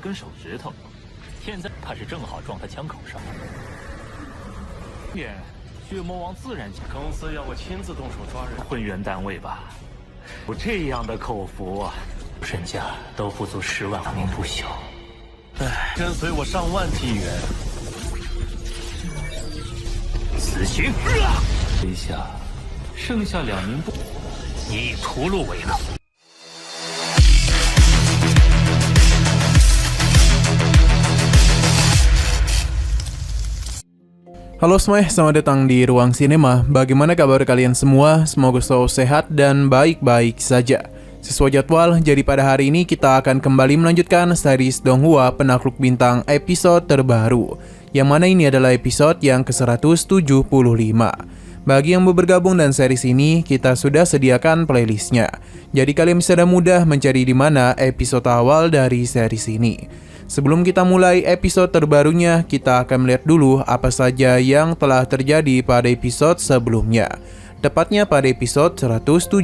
根手指头，现在怕是正好撞他枪口上。耶，血魔王自然公司要我亲自动手抓人，混元单位吧？有这样的口福，身价都不足10万，名不小。唉，跟随我上万纪元。死刑！这下剩下2名不，你以屠戮为乐。Halo semuanya, selamat datang di Ruang Sinema. Bagaimana kabar kalian semua? Semoga selalu sehat dan baik-baik saja. Sesuai jadwal, jadi pada hari ini kita akan kembali melanjutkan series Donghua Penakluk Bintang episode terbaru, yang mana ini adalah episode yang ke-175. Bagi yang baru bergabung dan series ini, kita sudah sediakan playlistnya. Jadi kalian bisa mudah mencari di mana episode awal dari series ini. Sebelum kita mulai episode terbarunya, kita akan melihat dulu apa saja yang telah terjadi pada episode sebelumnya. Tepatnya pada episode 174.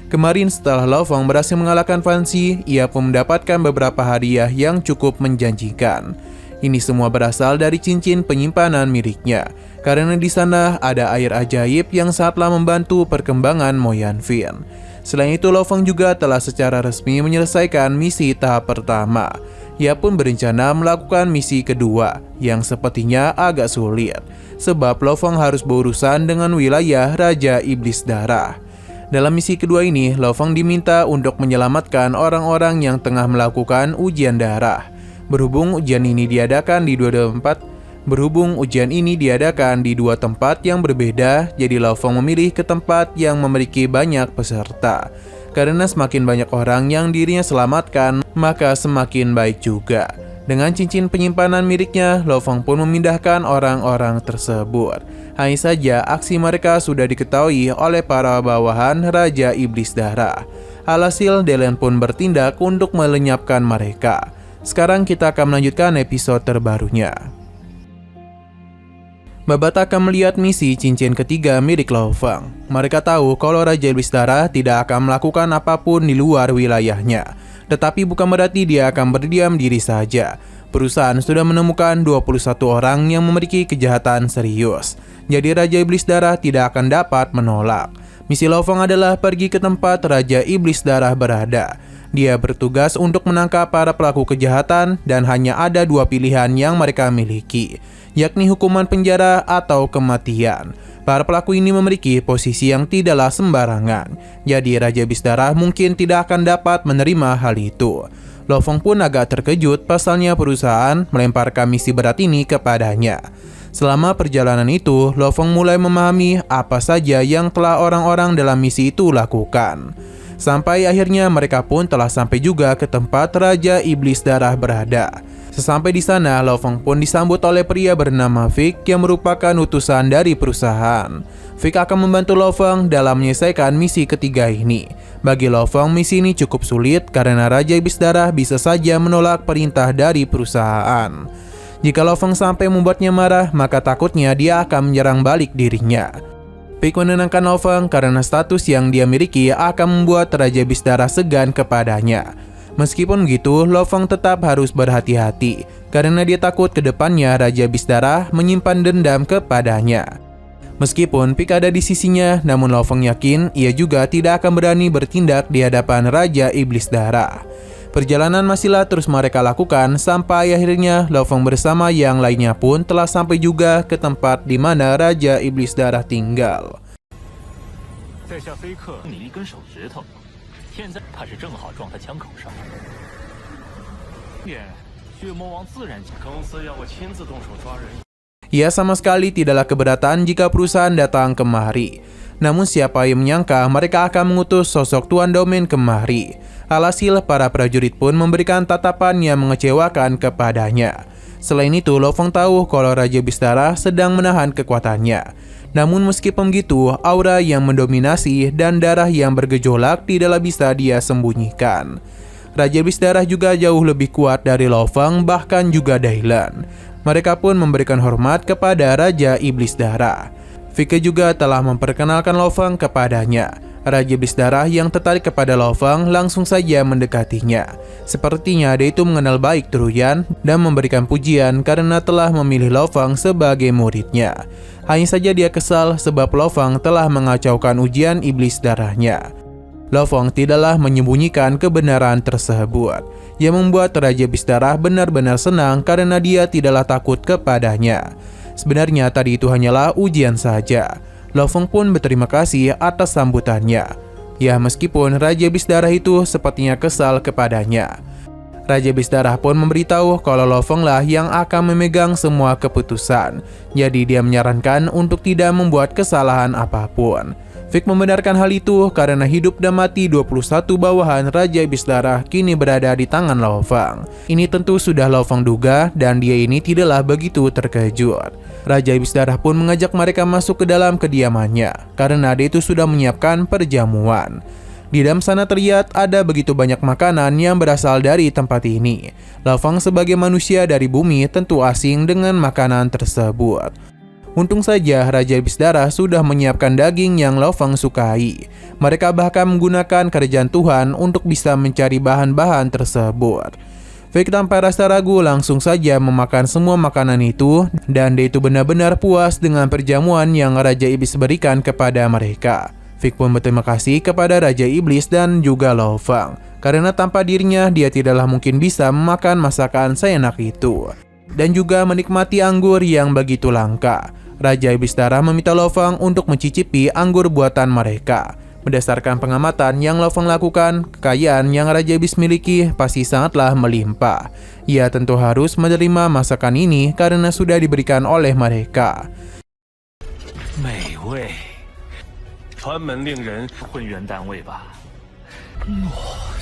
Kemarin setelah Lo Fong berhasil mengalahkan Fan Xi, ia pun mendapatkan beberapa hadiah yang cukup menjanjikan. Ini semua berasal dari cincin penyimpanan miliknya, karena di sana ada air ajaib yang sangatlah membantu perkembangan Mo Yanfin. Selain itu, Lo Fong juga telah secara resmi menyelesaikan misi tahap pertama. Ia pun berencana melakukan misi kedua, yang sepertinya agak sulit, sebab Lo Fong harus berurusan dengan wilayah Raja Iblis Darah. Dalam misi kedua ini, Lo Fong diminta untuk menyelamatkan orang-orang yang tengah melakukan ujian darah. Berhubung ujian ini diadakan di dua tempat yang berbeda, jadi Lo Fong memilih ke tempat yang memiliki banyak peserta. Karena semakin banyak orang yang dirinya selamatkan, maka semakin baik juga. Dengan cincin penyimpanan miliknya, Lo Fong pun memindahkan orang-orang tersebut. Hanya saja aksi mereka sudah diketahui oleh para bawahan Raja Iblis Darah. Alhasil, Delen pun bertindak untuk melenyapkan mereka. Sekarang kita akan melanjutkan episode terbarunya. Babata akan melihat misi cincin ketiga milik Lo Fong. Mereka tahu kalau Raja Iblis Darah tidak akan melakukan apapun di luar wilayahnya. Tetapi bukan berarti dia akan berdiam diri saja. Perusahaan sudah menemukan 21 orang yang memiliki kejahatan serius. Jadi Raja Iblis Darah tidak akan dapat menolak. Misi Lo Fong adalah pergi ke tempat Raja Iblis Darah berada. Dia bertugas untuk menangkap para pelaku kejahatan dan hanya ada 2 pilihan yang mereka miliki, yakni hukuman penjara atau kematian. Para pelaku ini memiliki posisi yang tidaklah sembarangan, jadi Raja Iblis Darah mungkin tidak akan dapat menerima hal itu. Lo Fong pun agak terkejut pasalnya perusahaan melemparkan misi berat ini kepadanya. Selama perjalanan itu, Lo Fong mulai memahami apa saja yang telah orang-orang dalam misi itu lakukan. Sampai akhirnya mereka pun telah sampai juga ke tempat Raja Iblis Darah berada. Sesampai di sana, Lo Fong pun disambut oleh pria bernama Vic yang merupakan utusan dari perusahaan. Vic akan membantu Lo Fong dalam menyelesaikan misi ketiga ini. Bagi Lo Fong, misi ini cukup sulit karena Raja Iblis Darah bisa saja menolak perintah dari perusahaan. Jika Lo Fong sampai membuatnya marah, maka takutnya dia akan menyerang balik dirinya. Vic menenangkan Lo Fong karena status yang dia miliki akan membuat Raja Iblis Darah segan kepadanya. Meskipun begitu, Lo Fong tetap harus berhati-hati karena dia takut ke depannya Raja Iblis Darah menyimpan dendam kepadanya. Meskipun Vic ada di sisinya, namun Lo Fong yakin ia juga tidak akan berani bertindak di hadapan Raja Iblis Darah. Perjalanan masihlah terus mereka lakukan sampai akhirnya Lo Fong bersama yang lainnya pun telah sampai juga ke tempat di mana Raja Iblis Darah tinggal. Ia sama sekali tidaklah keberatan jika perusahaan datang kemari. Namun siapa yang menyangka mereka akan mengutus sosok Tuan Domain kemari. Alhasil, para prajurit pun memberikan tatapan yang mengecewakan kepadanya. Selain itu, Lo Fong tahu kalau Raja Iblis Darah sedang menahan kekuatannya. Namun meskipun begitu, aura yang mendominasi dan darah yang bergejolak tidaklah bisa dia sembunyikan. Raja Iblis Darah juga jauh lebih kuat dari Lo Fong, bahkan juga Dailan. Mereka pun memberikan hormat kepada Raja Iblis Darah. Vicky juga telah memperkenalkan Lo Fong kepadanya. Raja Iblis Darah yang tertarik kepada Lo Fang langsung saja mendekatinya. Sepertinya dia itu mengenal baik Truyan dan memberikan pujian karena telah memilih Lo Fang sebagai muridnya. Hanya saja dia kesal sebab Lo Fang telah mengacaukan ujian Iblis Darahnya. Lo Fang tidaklah menyembunyikan kebenaran tersebut. Yang membuat Raja Iblis Darah benar-benar senang karena dia tidaklah takut kepadanya. Sebenarnya tadi itu hanyalah ujian saja. Lo Fang pun berterima kasih atas sambutannya. Ya, meskipun Raja Iblis Darah itu sepertinya kesal kepadanya. Raja Iblis Darah pun memberitahu kalau Lo Fang lah yang akan memegang semua keputusan. Jadi dia menyarankan untuk tidak membuat kesalahan apapun. Vic membenarkan hal itu karena hidup dan mati 21 bawahan Raja Iblis Darah kini berada di tangan Lo Fang. Ini tentu sudah Lo Fang duga dan dia ini tidaklah begitu terkejut. Raja Iblis Darah pun mengajak mereka masuk ke dalam kediamannya karena dia itu sudah menyiapkan perjamuan. Di dalam sana terlihat ada begitu banyak makanan yang berasal dari tempat ini. Lo Fang sebagai manusia dari bumi tentu asing dengan makanan tersebut. Untung saja Raja Iblis Darah sudah menyiapkan daging yang Lo Fang sukai. Mereka bahkan menggunakan kerajaan Tuhan untuk bisa mencari bahan-bahan tersebut. Vic tanpa rasa ragu langsung saja memakan semua makanan itu dan dia itu benar-benar puas dengan perjamuan yang Raja Iblis berikan kepada mereka. Vic pun berterima kasih kepada Raja Iblis dan juga Lo Fang karena tanpa dirinya dia tidaklah mungkin bisa memakan masakan seenak itu dan juga menikmati anggur yang begitu langka. Raja Iblis Darah meminta Lo Fang untuk mencicipi anggur buatan mereka. Berdasarkan pengamatan yang Lo Fang lakukan, kekayaan yang Raja Iblis miliki pasti sangatlah melimpah. Ia tentu harus menerima masakan ini karena sudah diberikan oleh mereka. 美味，传门令人混元单位吧？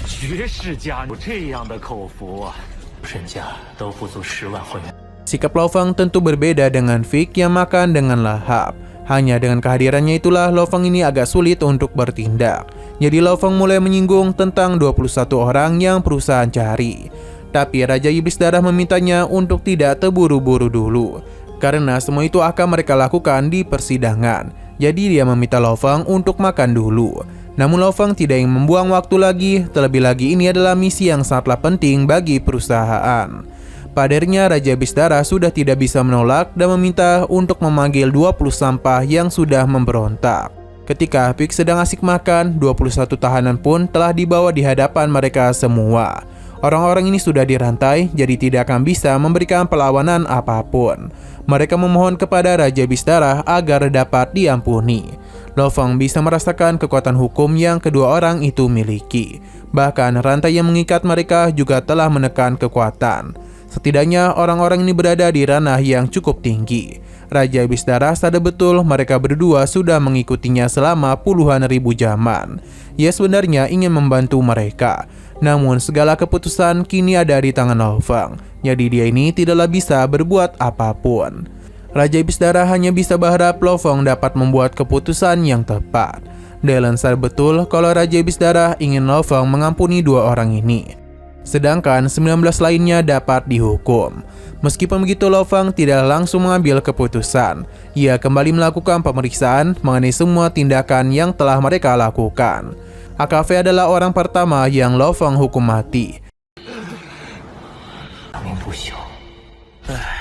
绝世佳有这样的口福啊，身价都不足10万混元。 Sikap Lo Fang tentu berbeda dengan Vic yang makan dengan lahap. Hanya dengan kehadirannya itulah Lo Fang ini agak sulit untuk bertindak. Jadi Lo Fang mulai menyinggung tentang 21 orang yang perusahaan cari. Tapi Raja Iblis Darah memintanya untuk tidak terburu-buru dulu, karena semua itu akan mereka lakukan di persidangan. Jadi dia meminta Lo Fang untuk makan dulu. Namun Lo Fang tidak ingin membuang waktu lagi, terlebih lagi ini adalah misi yang sangatlah penting bagi perusahaan. Padernya Raja Iblis Darah sudah tidak bisa menolak dan meminta untuk memanggil 20 sampah yang sudah memberontak. Ketika Vic sedang asik makan, 21 tahanan pun telah dibawa di hadapan mereka semua. Orang-orang ini sudah dirantai, jadi tidak akan bisa memberikan perlawanan apapun. Mereka memohon kepada Raja Iblis Darah agar dapat diampuni. Lo Fang bisa merasakan kekuatan hukum yang kedua orang itu miliki. Bahkan rantai yang mengikat mereka juga telah menekan kekuatan. Setidaknya orang-orang ini berada di ranah yang cukup tinggi. Raja Iblis Darah sadar betul mereka berdua sudah mengikutinya selama puluhan ribu zaman. Ia sebenarnya ingin membantu mereka. Namun segala keputusan kini ada di tangan Lo Fang. Jadi dia ini tidaklah bisa berbuat apapun. Raja Iblis Darah hanya bisa berharap Lo Fang dapat membuat keputusan yang tepat. Dylan sadar betul kalau Raja Iblis Darah ingin Lo Fang mengampuni dua orang ini. Sedangkan 19 lainnya dapat dihukum. Meskipun begitu, Lo Fang tidak langsung mengambil keputusan. Ia kembali melakukan pemeriksaan mengenai semua tindakan yang telah mereka lakukan. AKV adalah orang pertama yang Lo Fang hukum mati.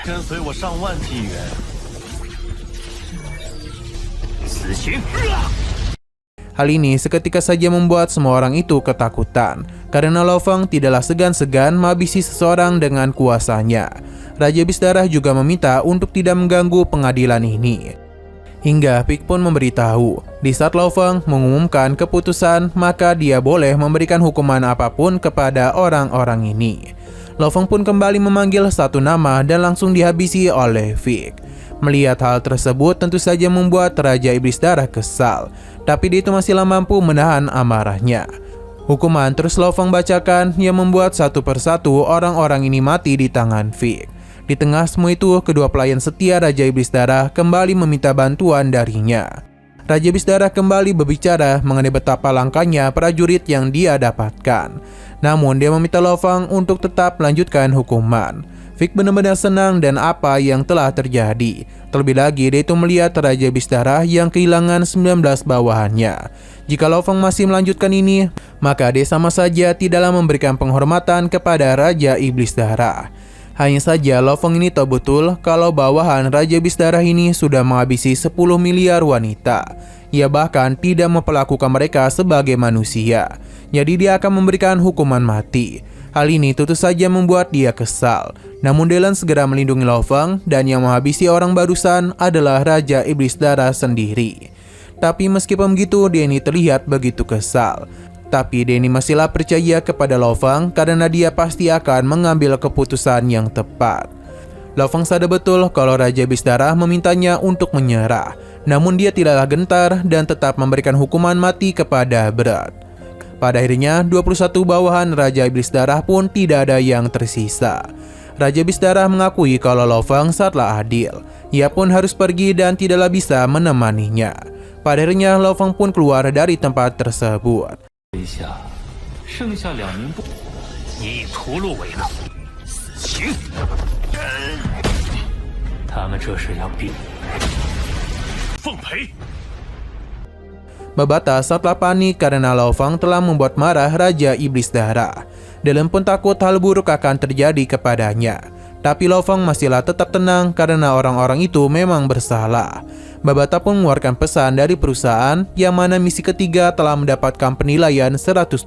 跟随我上万纪元，死刑！ Hal ini seketika saja membuat semua orang itu ketakutan, karena Lo Fang tidaklah segan-segan menghabisi seseorang dengan kuasanya. Raja Iblis Darah juga meminta untuk tidak mengganggu pengadilan ini. Hingga Vic pun memberitahu, di saat Lo Fang mengumumkan keputusan, maka dia boleh memberikan hukuman apapun kepada orang-orang ini. Lo Fang pun kembali memanggil satu nama dan langsung dihabisi oleh Vic. Melihat hal tersebut tentu saja membuat Raja Iblis Darah kesal, tapi dia itu masihlah mampu menahan amarahnya. Hukuman terus Lo Fang bacakan yang membuat satu persatu orang-orang ini mati di tangan Vic. Di tengah semua itu, kedua pelayan setia Raja Iblis Darah kembali meminta bantuan darinya. Raja Iblis Darah kembali berbicara mengenai betapa langkanya prajurit yang dia dapatkan. Namun dia meminta Lo Fang untuk tetap melanjutkan hukuman. Vic benar-benar senang dan apa yang telah terjadi. Terlebih lagi dia itu melihat Raja Iblis Darah yang kehilangan 19 bawahannya. Jika Lo Feng masih melanjutkan ini, maka dia sama saja tidaklah memberikan penghormatan kepada Raja Iblis Darah. Hanya saja Lo Feng ini tahu betul kalau bawahan Raja Iblis Darah ini sudah menghabisi 10 miliar wanita. Ia bahkan tidak memperlakukan mereka sebagai manusia. Jadi dia akan memberikan hukuman mati. Hal ini tentu saja membuat dia kesal. Namun Dylan segera melindungi Lo Feng dan yang menghabisi orang barusan adalah Raja Iblis Darah sendiri. Tapi meskipun begitu, dia ini terlihat begitu kesal. Tapi dia ini masihlah percaya kepada Lo Feng karena dia pasti akan mengambil keputusan yang tepat. Lo Feng sadar betul kalau Raja Iblis Darah memintanya untuk menyerah. Namun dia tidaklah gentar dan tetap memberikan hukuman mati kepada Brad. Pada akhirnya 21 bawahan Raja Iblis Darah pun tidak ada yang tersisa. Raja Iblis Darah mengakui kalau Lo Feng sangatlah adil. Ia pun harus pergi dan tidaklah bisa menemaninya. Pada akhirnya Lo Feng pun keluar dari tempat tersebut. 一下，剩下2名不，你屠戮为乐，死刑！他们这是要逼奉陪。 Babata sangatlah panik karena Lo Feng telah membuat marah Raja Iblis Darah. Dylan pun takut hal buruk akan terjadi kepadanya. Tapi Lo Feng masihlah tetap tenang karena orang-orang itu memang bersalah. Babata pun mengeluarkan pesan dari perusahaan yang mana misi ketiga telah mendapatkan penilaian 100%.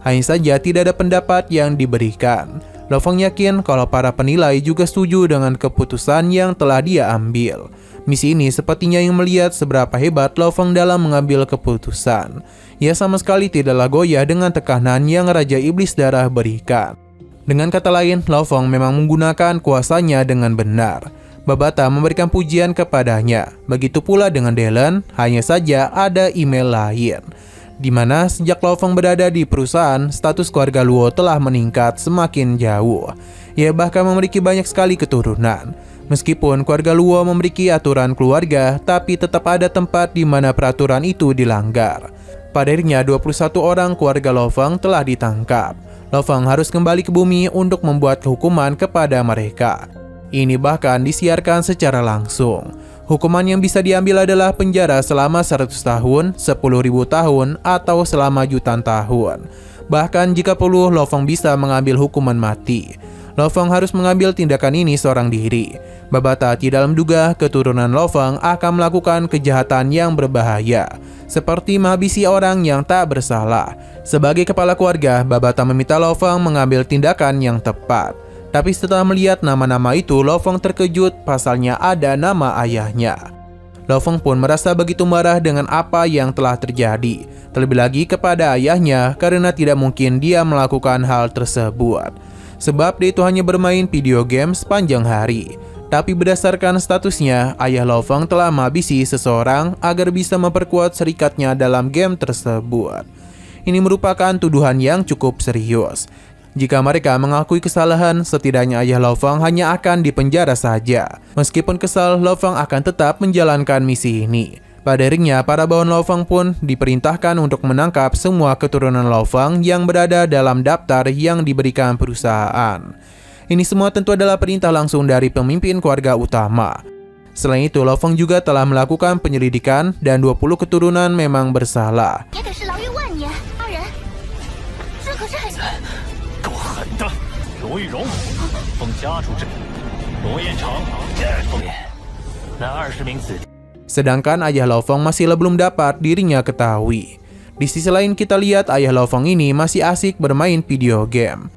Hanya saja tidak ada pendapat yang diberikan. Lo Feng yakin kalau para penilai juga setuju dengan keputusan yang telah dia ambil. Misi ini sepertinya yang melihat seberapa hebat Lo Feng dalam mengambil keputusan. Ia sama sekali tidaklah goyah dengan tekanan yang Raja Iblis Darah berikan. Dengan kata lain, Lo Feng memang menggunakan kuasanya dengan benar. Babata memberikan pujian kepadanya. Begitu pula dengan Dylan, hanya saja ada email lain. Di mana sejak Lo Feng berada di perusahaan, status keluarga Luo telah meningkat semakin jauh. Ia bahkan memiliki banyak sekali keturunan. Meskipun keluarga Luo memiliki aturan keluarga, tapi tetap ada tempat di mana peraturan itu dilanggar. Pada akhirnya 21 orang keluarga Lo Feng telah ditangkap. Lo Feng harus kembali ke bumi untuk membuat hukuman kepada mereka. Ini bahkan disiarkan secara langsung. Hukuman yang bisa diambil adalah penjara selama 100 tahun, 10.000 tahun, atau selama jutaan tahun. Bahkan jika perlu, Lo Feng bisa mengambil hukuman mati. Lo Feng harus mengambil tindakan ini seorang diri. Babata tidak menduga keturunan Lo Feng akan melakukan kejahatan yang berbahaya, seperti menghabisi orang yang tak bersalah. Sebagai kepala keluarga, Babata meminta Lo Feng mengambil tindakan yang tepat. Tapi setelah melihat nama-nama itu, Lo Feng terkejut pasalnya ada nama ayahnya. Lo Feng pun merasa begitu marah dengan apa yang telah terjadi. Terlebih lagi kepada ayahnya karena tidak mungkin dia melakukan hal tersebut. Sebab dia itu hanya bermain video game sepanjang hari. Tapi berdasarkan statusnya, ayah Lo Feng telah menghabisi seseorang agar bisa memperkuat serikatnya dalam game tersebut. Ini merupakan tuduhan yang cukup serius. Jika mereka mengakui kesalahan, setidaknya ayah Lo Feng hanya akan dipenjara saja. Meskipun kesal, Lo Feng akan tetap menjalankan misi ini. Pada akhirnya, para bawahan Lo Feng pun diperintahkan untuk menangkap semua keturunan Lo Feng yang berada dalam daftar yang diberikan perusahaan. Ini semua tentu adalah perintah langsung dari pemimpin keluarga utama. Selain itu, Lo Feng juga telah melakukan penyelidikan dan 20 keturunan memang bersalah. Sedangkan ayah Lo Feng masih belum dapat dirinya ketahui. Di sisi lain kita lihat ayah Lo Feng ini masih asik bermain video game.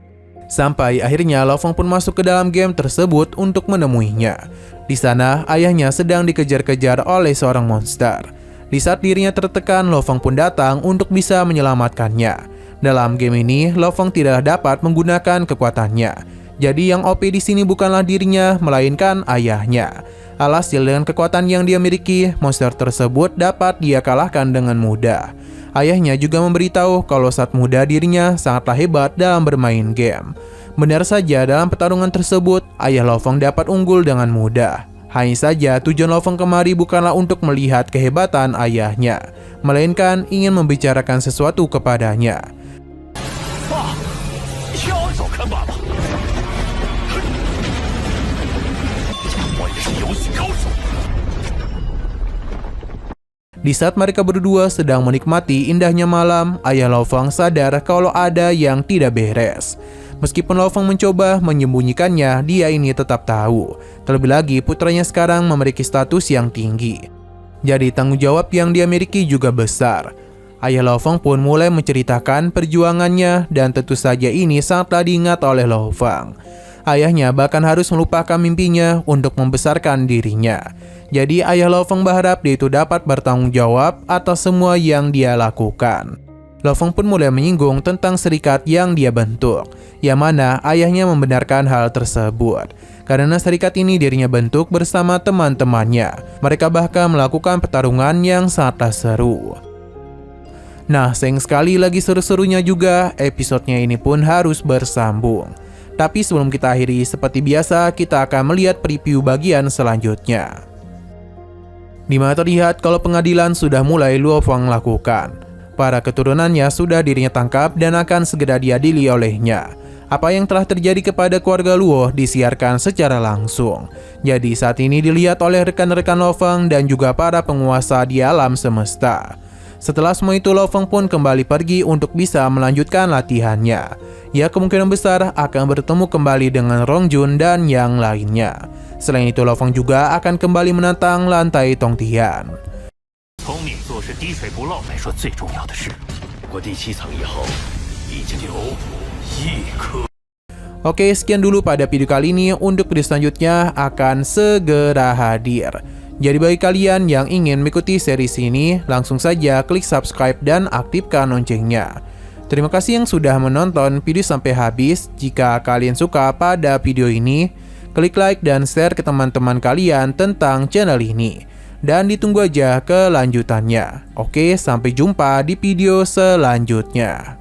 Sampai akhirnya Lo Feng pun masuk ke dalam game tersebut untuk menemuinya. Di sana ayahnya sedang dikejar-kejar oleh seorang monster. Di saat dirinya tertekan, Lo Feng pun datang untuk bisa menyelamatkannya. Dalam game ini, Lo Feng tidak dapat menggunakan kekuatannya. Jadi yang OP di sini bukanlah dirinya, melainkan ayahnya. Alhasil dengan kekuatan yang dia miliki, monster tersebut dapat dia kalahkan dengan mudah. Ayahnya juga memberitahu kalau saat muda dirinya sangatlah hebat dalam bermain game. Benar saja dalam pertarungan tersebut, ayah Lo Feng dapat unggul dengan mudah. Hanya saja tujuan Lo Feng kemari bukanlah untuk melihat kehebatan ayahnya, melainkan ingin membicarakan sesuatu kepadanya. 是游戏高手。 Di saat mereka berdua sedang menikmati indahnya malam, ayah Lo Fang sadar kalau ada yang tidak beres. Meskipun Lo Fang mencoba menyembunyikannya, dia ini tetap tahu. Terlebih lagi putranya sekarang memiliki status yang tinggi. Jadi tanggung jawab yang dia miliki juga besar. Ayah Lo Fang pun mulai menceritakan perjuangannya dan tentu saja ini sangatlah diingat oleh Lo Fang. Ayahnya bahkan harus melupakan mimpinya untuk membesarkan dirinya. Jadi ayah Lo Fang berharap dia itu dapat bertanggung jawab atas semua yang dia lakukan. Lo Fang pun mulai menyinggung tentang serikat yang dia bentuk, yang mana ayahnya membenarkan hal tersebut. Karena serikat ini dirinya bentuk bersama teman-temannya. Mereka bahkan melakukan pertarungan yang sangatlah seru. Nah, sayang sekali lagi seru-serunya juga, episodenya ini pun harus bersambung. Tapi sebelum kita akhiri, seperti biasa kita akan melihat preview bagian selanjutnya. Di mana terlihat kalau pengadilan sudah mulai Luo Fang lakukan. Para keturunannya sudah dirinya tangkap dan akan segera diadili olehnya. Apa yang telah terjadi kepada keluarga Luo disiarkan secara langsung. Jadi saat ini dilihat oleh rekan-rekan Lo Fang dan juga para penguasa di alam semesta. Setelah semua itu, Lo Fang pun kembali pergi untuk bisa melanjutkan latihannya. Ia kemungkinan besar akan bertemu kembali dengan Rong Jun dan yang lainnya. Selain itu, Lo Fang juga akan kembali menantang lantai Tong Tian. 聪明做事滴水不漏来说，最重要的是，过第7层以后，已经有一颗。 Oke, sekian dulu pada video kali ini. Untuk video selanjutnya akan segera hadir. Jadi bagi kalian yang ingin mengikuti series ini, langsung saja klik subscribe dan aktifkan loncengnya. Terima kasih yang sudah menonton video sampai habis. Jika kalian suka pada video ini, klik like dan share ke teman-teman kalian tentang channel ini. Dan ditunggu aja kelanjutannya. Oke, sampai jumpa di video selanjutnya.